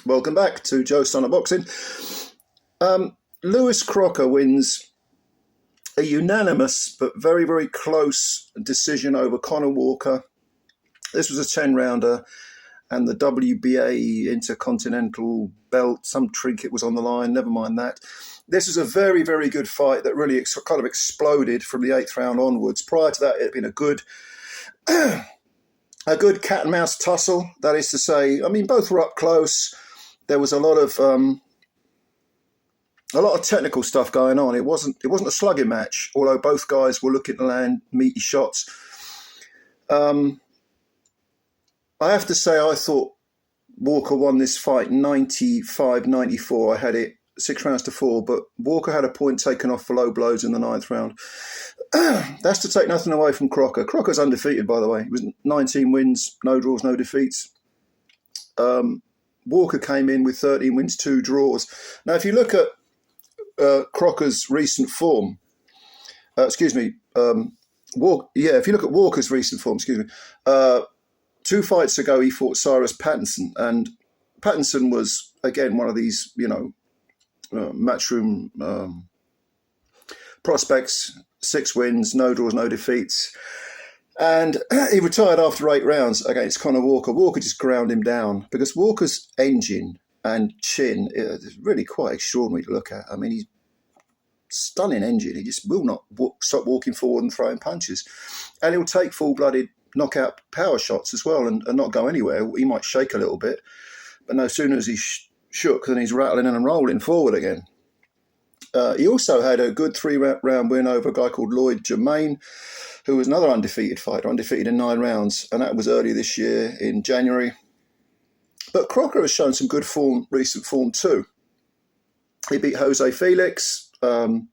Welcome back to Joe's Son of Boxing. Lewis Crocker wins a unanimous but very, very close decision over Conor Walker. This was a 10-rounder, and the WBA Intercontinental belt, some trinket was on the line, never mind that. This was a very, very good fight that really kind of exploded from the 8th round onwards. Prior to that, it had been a good cat and mouse tussle. That is to say, I mean, both were up close. There was a lot of technical stuff going on. It wasn't a slugging match, although both guys were looking to land meaty shots. I have to say, I thought Walker won this fight 95-94. I had it 6 rounds to 4, but Walker had a point taken off for low blows in the 9th round. That's to take nothing away from Crocker. Crocker's undefeated, by the way. It was 19 wins, no draws, no defeats. Walker came in with 13 wins, 2 draws. Now, if you look at Crocker's recent form, if you look at Walker's recent form, 2 fights ago he fought Cyrus Pattinson, and Pattinson was, again, one of these, matchroom prospects, 6 wins, no draws, no defeats. And he retired after 8 rounds against Conor Walker. Walker just ground him down because Walker's engine and chin is really quite extraordinary to look at. I mean, he's stunning engine. He just will not stop walking forward and throwing punches. And he'll take full-blooded knockout power shots as well and not go anywhere. He might shake a little bit, but no sooner as he shook, then he's rattling and rolling forward again. He also had a good 3-round win over a guy called Lloyd Germain, who was another undefeated fighter, undefeated in 9 rounds, and that was earlier this year in January. But Crocker has shown some good form, recent form too. He beat Jose Felix. That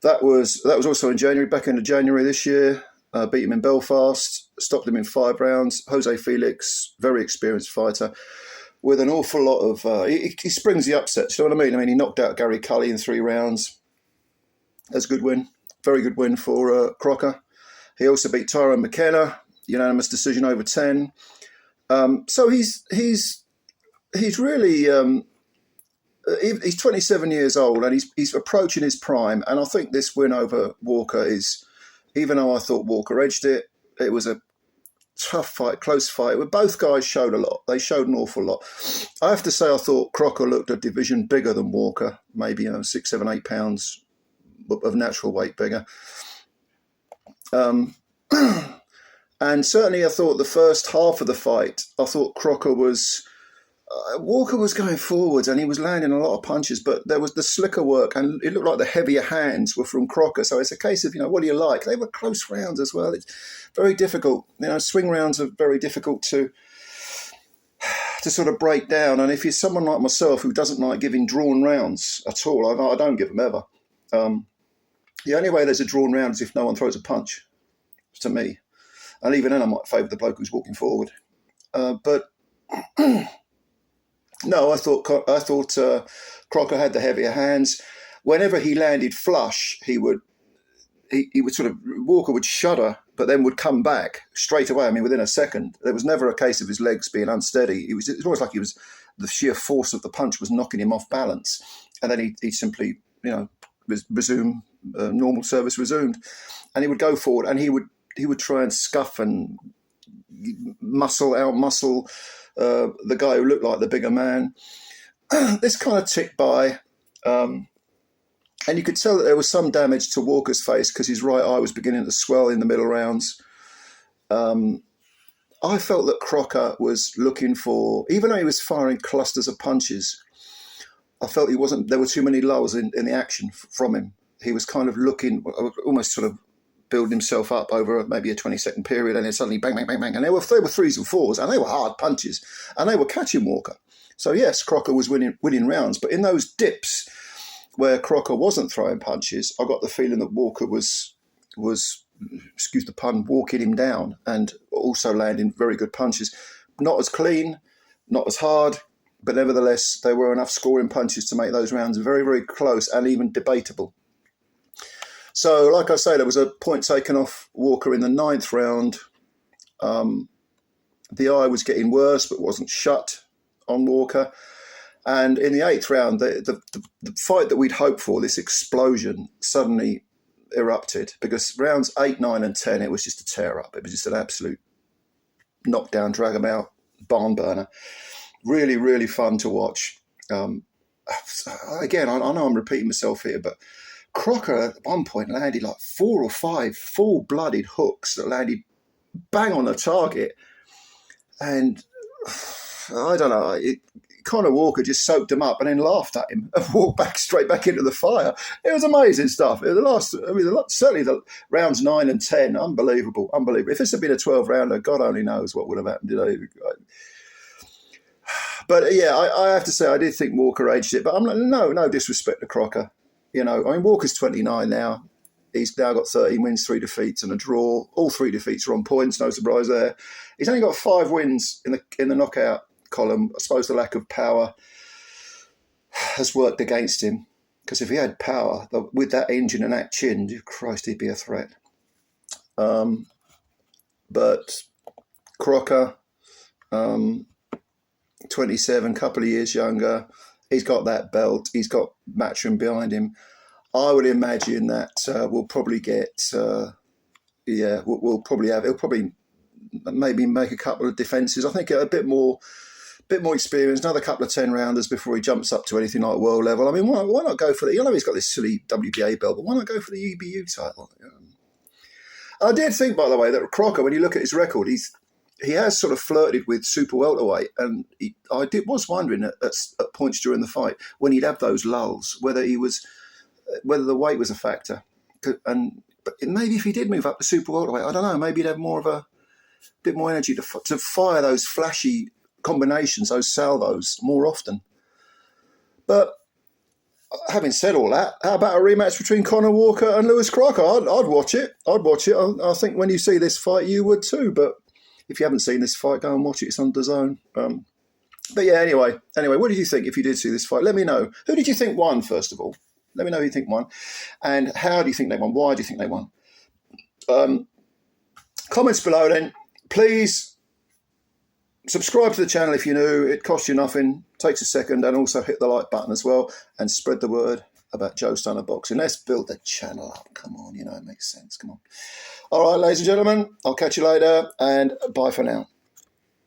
was also in January, back into January this year. Beat him in Belfast, stopped him in 5 rounds. Jose Felix, very experienced fighter, with an awful lot of... he springs the upsets, you know what I mean? I mean, he knocked out Gary Cully in 3 rounds. That's a good win. Very good win for Crocker. He also beat Tyrone McKenna, unanimous decision over 10. So he's really... he's 27 years old, and he's approaching his prime. And I think this win over Walker is... Even though I thought Walker edged it, it was a tough fight, close fight. But both guys showed a lot. They showed an awful lot. I have to say I thought Crocker looked a division bigger than Walker, maybe 6, 7, 8 pounds of natural weight bigger. And certainly I thought the first half of the fight, I thought Crocker was... Walker was going forwards and he was landing a lot of punches, but there was the slicker work and it looked like the heavier hands were from Crocker. So it's a case of, what do you like? They were close rounds as well. It's very difficult. Swing rounds are very difficult to sort of break down. And if you're someone like myself who doesn't like giving drawn rounds at all, I don't give them ever. The only way there's a drawn round is if no one throws a punch, to me. And even then I might favour the bloke who's walking forward. But... No, I thought Crocker had the heavier hands. Whenever he landed flush, he would sort of... Walker would shudder, but then would come back straight away. I mean, within a second. There was never a case of his legs being unsteady. It was always like the sheer force of the punch was knocking him off balance. And then he simply, resume, normal service resumed. And he would go forward and he would try and scuff and out-muscle the guy who looked like the bigger man. This kind of ticked by, and you could tell that there was some damage to Walker's face because his right eye was beginning to swell in the middle rounds. I felt that Crocker was looking for, even though he was firing clusters of punches, I felt there were too many lulls in the action from him. He was kind of looking, almost sort of building himself up over maybe a 20-second period, and then suddenly bang, bang, bang, bang. And they were 3s and 4s, and they were hard punches, and they were catching Walker. So yes, Crocker was winning rounds, but in those dips where Crocker wasn't throwing punches, I got the feeling that Walker was, excuse the pun, walking him down and also landing very good punches. Not as clean, not as hard, but nevertheless, there were enough scoring punches to make those rounds very, very close and even debatable. So, like I say, there was a point taken off Walker in the 9th round. The eye was getting worse, but wasn't shut. on Walker. And in the 8th round, the fight that we'd hoped for, this explosion, suddenly erupted, because rounds 8, 9 and 10, it was just a tear up. It was just an absolute knockdown, drag 'em out, barn burner. Really, really fun to watch. Again, I know I'm repeating myself here, but Crocker at one point landed like 4 or 5 full-blooded hooks that landed bang on the target. And I don't know, Conor Walker just soaked him up and then laughed at him and walked straight back into the fire. It was amazing stuff. Certainly the rounds 9 and 10, unbelievable. If this had been a 12-rounder, God only knows what would have happened. But yeah, I have to say, I did think Walker aged it. But I'm like, no disrespect to Crocker. Walker's 29 now. He's now got 13 wins, 3 defeats and a draw. All 3 defeats are on points, no surprise there. He's only got 5 wins in the knockout column. I suppose the lack of power has worked against him, because if he had power, with that engine and that chin, Christ, he'd be a threat. But Crocker, 27, couple of years younger, he's got that belt, he's got Matchroom behind him. I would imagine that we'll probably get, he'll probably maybe make a couple of defences. I think a bit more experience, another couple of 10-rounders before he jumps up to anything like world level. I mean, why not go for the, he's got this silly WBA belt, but why not go for the EBU title? I did think, by the way, that Crocker, when you look at his record, he has sort of flirted with super welterweight, and I was wondering at points during the fight when he'd have those lulls whether the weight was a factor. But maybe if he did move up to super welterweight, I don't know, maybe he'd have a bit more energy to fire those flashy combinations, those salvos, more often. But having said all that, how about a rematch between Conor Walker and Lewis Crocker? I'd watch it. I think when you see this fight, you would too. But if you haven't seen this fight, go and watch it. It's on DAZN. But yeah, anyway, what did you think if you did see this fight? Let me know. Who did you think won, first of all? Let me know who you think won. And how do you think they won? Why do you think they won? Comments below then. Please subscribe to the channel if you're new. It costs you nothing, takes a second, and also hit the like button as well, and spread the word about Joe Stunner Boxing. Let's build the channel up. Come on, it makes sense. Come on. All right, ladies and gentlemen, I'll catch you later, and bye for now.